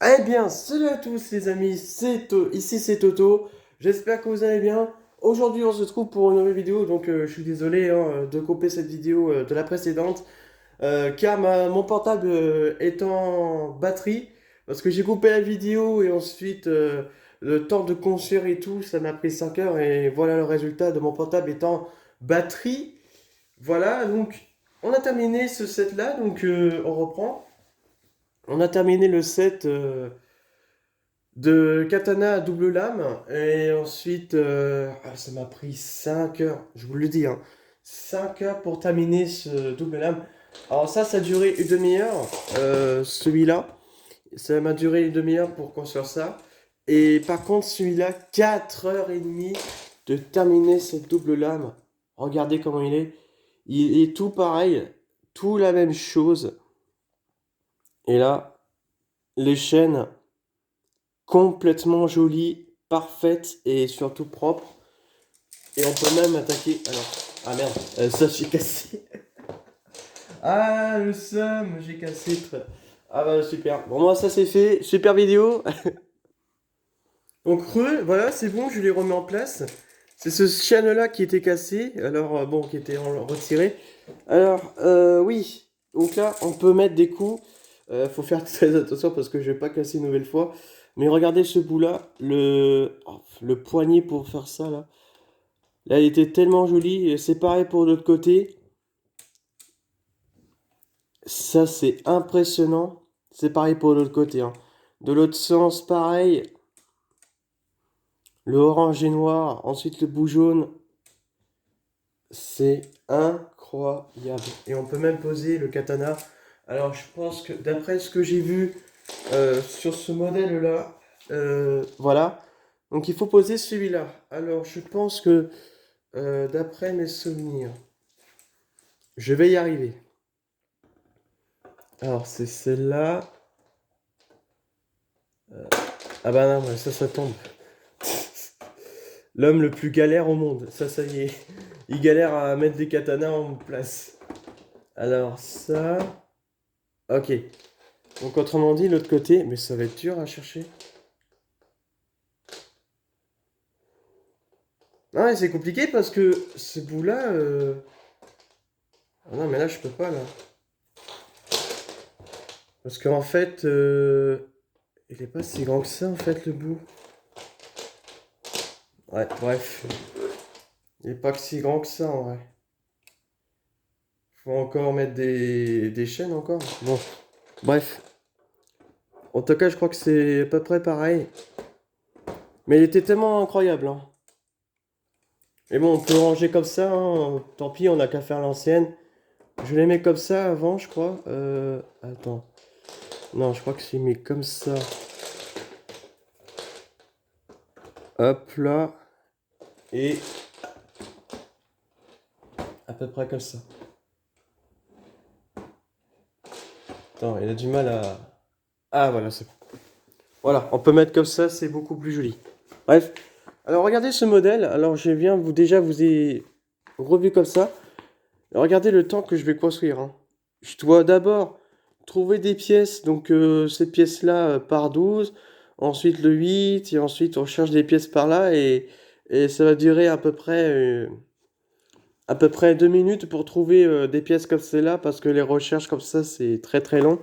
Eh bien, salut à tous les amis, ici c'est Toto, j'espère que vous allez bien. Aujourd'hui on se retrouve pour une nouvelle vidéo, donc je suis désolé hein, de couper cette vidéo de la précédente, car mon portable est en batterie, parce que j'ai coupé la vidéo et ensuite le temps de construire et tout, ça m'a pris 5 heures et voilà le résultat de mon portable étant batterie. Voilà, donc on a terminé ce set là, donc on reprend. On a terminé le set de katana à double lame. Et ensuite, ça m'a pris 5 heures, je vous le dis, hein, 5 heures pour terminer ce double lame. Alors ça a duré une demi-heure, celui-là. Ça m'a duré une demi-heure pour construire ça. Et par contre, celui-là, 4 heures et demie de terminer cette double lame. Regardez comment il est. Il est tout pareil, tout la même chose. Et là, les chaînes complètement jolie, parfaite et surtout propre. Et on peut même attaquer. Alors, ah merde, ça j'ai cassé. Ah le seum, j'ai cassé. Ah bah super. Bon moi ça c'est fait, super vidéo. Donc voilà, c'est bon, je les remets en place. C'est ce channel là qui était cassé, alors bon, qui était retiré. Alors oui, donc là on peut mettre des coups. Faut faire très attention parce que je vais pas casser une nouvelle fois. Mais regardez ce bout là, le poignet pour faire ça là. Là il était tellement joli. Et c'est pareil pour l'autre côté. Ça c'est impressionnant. C'est pareil pour l'autre côté, hein. De l'autre sens pareil. Le orange et noir, ensuite le bout jaune. C'est incroyable. Et on peut même poser le katana. Alors je pense que d'après ce que j'ai vu sur ce modèle-là, voilà. Donc il faut poser celui-là. Alors je pense que d'après mes souvenirs, je vais y arriver. Alors c'est celle-là. Ah bah non, ouais, ça tombe. L'homme le plus galère au monde. Ça y est. Il galère à mettre des katanas en place. Alors ça... Ok. Donc autrement dit, l'autre côté, mais ça va être dur à chercher. Ah ouais, c'est compliqué parce que ce bout-là... Ah non, mais là, je peux pas, là. Parce qu'en fait, il est pas si grand que ça, en fait, le bout. Ouais, bref. Il est pas si grand que ça, en vrai. Faut encore mettre des chaînes, encore. Bon, bref. En tout cas, je crois que c'est à peu près pareil. Mais il était tellement incroyable, hein. Mais bon, on peut ranger comme ça, hein. Tant pis, on n'a qu'à faire l'ancienne. Je l'ai mis comme ça avant, je crois. Attends. Non, je crois que c'est mis comme ça. Hop là. Et à peu près comme ça. Attends, il a du mal à... Ah voilà, c'est bon. Voilà, on peut mettre comme ça, c'est beaucoup plus joli. Bref. Alors regardez ce modèle. Alors je viens vous ai revu comme ça. Regardez le temps que je vais construire, hein. Je dois d'abord trouver des pièces. Donc cette pièce-là par 12. Ensuite le 8. Et ensuite on cherche des pièces par là. Et ça va durer à peu près 2 minutes pour trouver des pièces comme celle-là. Parce que les recherches comme ça, c'est très très long.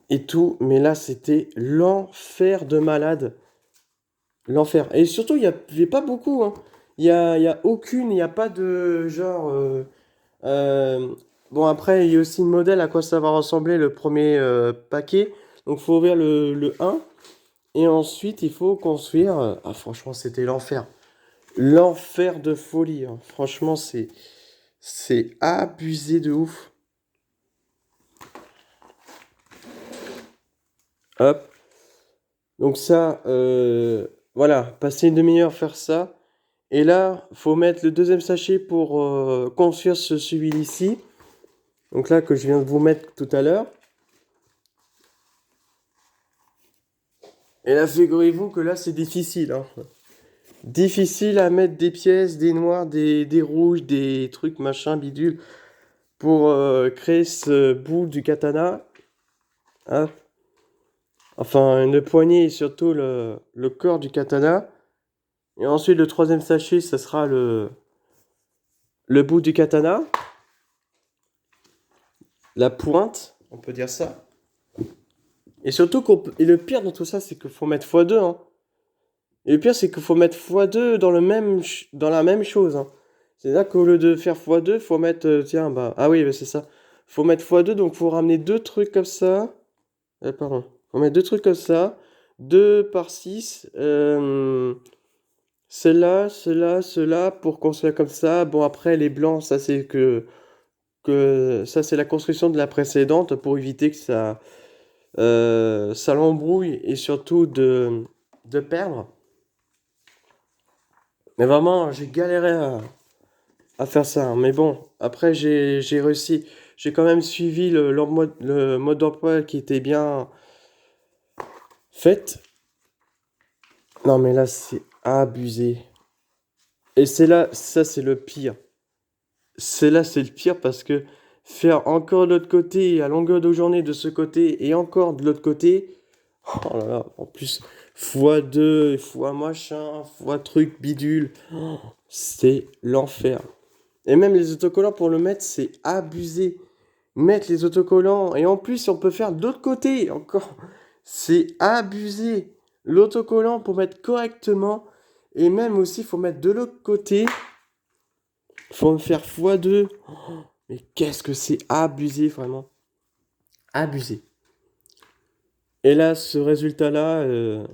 Et tout. Mais là, c'était l'enfer de malade. L'enfer. Et surtout, il y a pas beaucoup, hein. Il y a aucune, il n'y a pas de genre. Euh, bon, après, il y a aussi une modèle à quoi ça va ressembler le premier paquet. Donc, il faut ouvrir le un. Et ensuite, il faut construire. Ah, franchement, c'était l'enfer. L'enfer de folie, hein. Franchement, c'est abusé de ouf. Hop. Donc, ça, voilà. Passer une demi-heure faire ça. Et là, faut mettre le deuxième sachet pour construire celui-ci. Donc là, que je viens de vous mettre tout à l'heure. Et là, figurez-vous que là, c'est difficile, hein. Difficile à mettre des pièces, des noirs, des rouges, des trucs machin bidule pour créer ce bout du katana. Hop. Enfin, le poignet et surtout le corps du katana. Et ensuite, le troisième sachet, ça sera le bout du katana. La pointe, on peut dire ça. Et surtout, et le pire dans tout ça, c'est qu'il faut mettre x2, hein. Et le pire, c'est qu'il faut mettre x2 dans la même chose, hein. C'est-à-dire qu'au lieu de faire x2, faut mettre, tiens, bah, ah oui, bah, c'est ça. Faut mettre x2, donc faut ramener deux trucs comme ça. Pardon. Faut mettre deux trucs comme ça. 2 par 6. Celle-là, celle-là, cela pour construire comme ça. Bon, après, les blancs, ça c'est que ça c'est la construction de la précédente pour éviter que ça l'embrouille et surtout de perdre. Mais vraiment, j'ai galéré à faire ça, hein. Mais bon, après, j'ai réussi. J'ai quand même suivi le mode d'emploi qui était bien fait. Non, mais là, c'est abusé. Et c'est là, ça, c'est le pire. C'est le pire parce que faire encore de l'autre côté, à longueur de journée de ce côté et encore de l'autre côté, oh là là, en plus, fois 2 fois machin, fois truc bidule, oh, c'est l'enfer. Et même les autocollants pour le mettre, c'est abusé. Mettre les autocollants, et en plus, on peut faire de l'autre côté encore. C'est abusé. L'autocollant pour mettre correctement, et même aussi, il faut mettre de l'autre côté. Faut me faire x2. Oh, mais qu'est-ce que c'est abusé, vraiment. Abusé. Et là, ce résultat-là,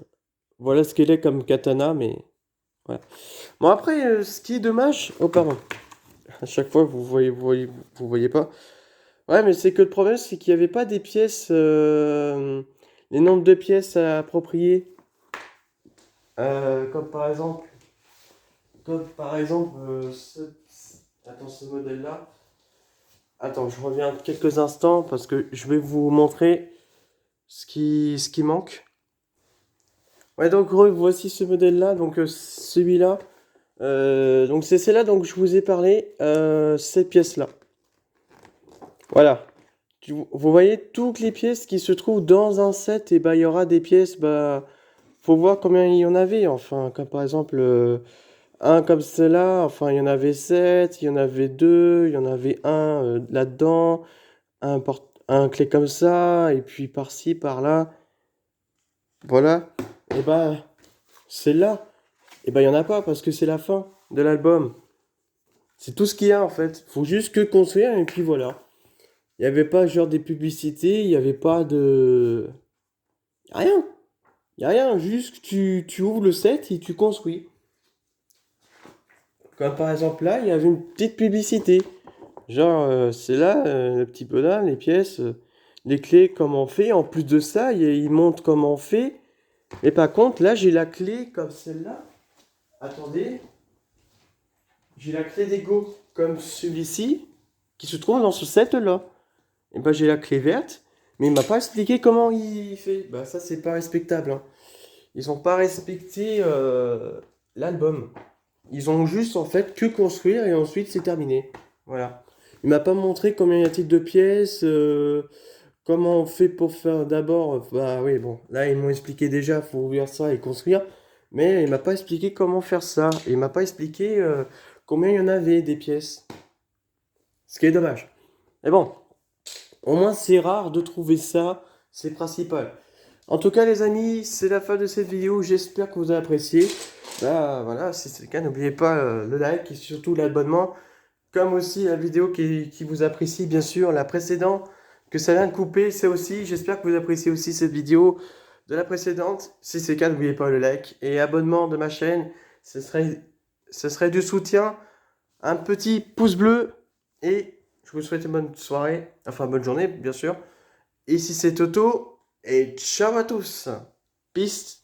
voilà ce qu'il est comme katana, mais voilà. Bon, après, ce qui est dommage. Oh, pardon. À chaque fois, vous voyez pas. Ouais, mais c'est que le problème, c'est qu'il n'y avait pas des pièces. Les nombres de pièces appropriées. Comme par exemple. Attends, ce modèle-là. Attends, je reviens quelques instants parce que je vais vous montrer ce qui manque. Ouais, donc voici ce modèle-là, donc celui-là. Donc c'est celle-là dont je vous ai parlé, cette pièce-là. Voilà. Vous voyez toutes les pièces qui se trouvent dans un set, et bah il y aura des pièces, bah faut voir combien il y en avait. Enfin, comme par exemple un comme cela, enfin il y en avait 7, il y en avait deux, il y en avait un là-dedans, un clé comme ça, et puis par-ci, par-là. Voilà. Et bah celle-là, et ben il y en a pas parce que c'est la fin de l'album. C'est tout ce qu'il y a en fait. Faut juste que construire et puis voilà. Il n'y avait pas genre des publicités, il n'y avait pas de... Y a rien. Il n'y a rien, juste que tu ouvres le set et tu construis. Comme par exemple là, il y avait une petite publicité. Genre, c'est là, le petit peu là, les pièces, les clés, comment on fait. En plus de ça, il montre comment on fait. Mais par contre, là, j'ai la clé comme celle-là. Attendez. J'ai la clé d'Ego comme celui-ci qui se trouve dans ce set-là. Et ben j'ai la clé verte, mais il m'a pas expliqué comment il fait. Bah ça c'est pas respectable, hein. Ils ont pas respecté l'album. Ils ont juste en fait que construire et ensuite c'est terminé. Voilà. Il m'a pas montré combien y a-t-il de pièces, comment on fait pour faire d'abord. Bah oui bon, là ils m'ont expliqué déjà, faut ouvrir ça et construire. Mais il m'a pas expliqué comment faire ça. Et il m'a pas expliqué combien il y en avait des pièces. Ce qui est dommage. Mais bon, au moins c'est rare de trouver ça, c'est principal. En tout cas les amis, c'est la fin de cette vidéo, j'espère que vous avez apprécié. Bah voilà, si c'est le cas, n'oubliez pas le like et surtout l'abonnement, comme aussi la vidéo qui vous apprécie bien sûr, la précédente que ça vient de couper, c'est aussi, j'espère que vous appréciez aussi cette vidéo de la précédente. Si c'est le cas, n'oubliez pas le like et abonnement de ma chaîne, ce serait du soutien, un petit pouce bleu et je vous souhaite une bonne soirée, enfin bonne journée bien sûr. Ici c'est Toto et ciao à tous. Peace.